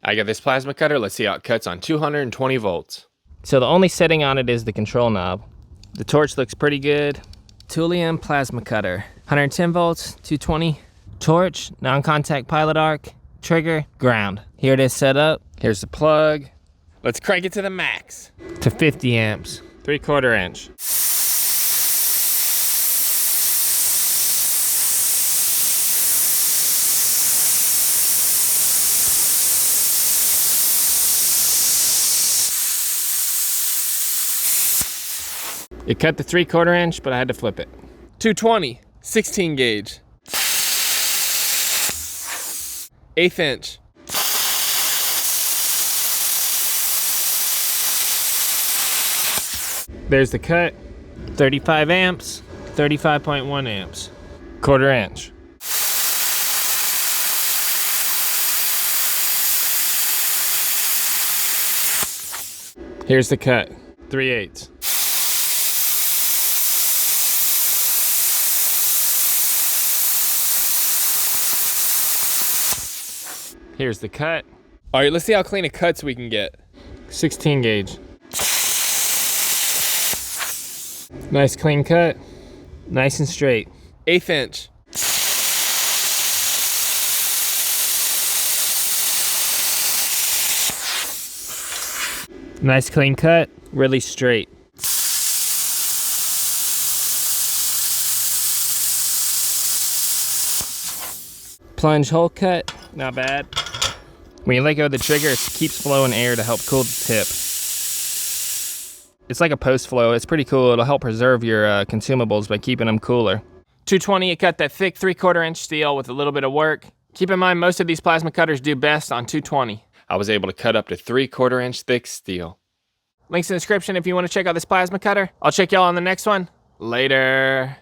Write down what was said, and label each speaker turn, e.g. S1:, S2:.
S1: I got this plasma cutter. Let's see how it cuts on 220 volts.
S2: So the only setting on it is the control knob. The torch looks pretty good. TOOLIOM plasma cutter. 110 volts, 220. Torch, non-contact pilot arc, trigger, ground. Here it is set up.
S1: Here's the plug. Let's crank it to the max.
S2: To 50 amps.
S1: 3/4 inch. It cut the 3/4 inch, but I had to flip it. 220, 16 gauge. 1/8 inch. There's the cut.
S2: 35 amps, 35.1 amps.
S1: 1/4 inch. Here's the cut. 3/8. Here's the cut. All right, let's see how clean a cuts we can get. 16 gauge.
S2: Nice clean cut. Nice and straight.
S1: 1/8 inch.
S2: Nice clean cut. Really straight. Plunge hole cut. Not bad. When you let go of the trigger, it keeps flowing air to help cool the tip. It's like a post flow. It's pretty cool. It'll help preserve your consumables by keeping them cooler. 220, it cut that thick 3/4 inch steel with a little bit of work. Keep in mind, most of these plasma cutters do best on 220.
S1: I was able to cut up to 3/4 inch thick steel.
S2: Links in the description if you want to check out this plasma cutter. I'll check y'all on the next one. Later.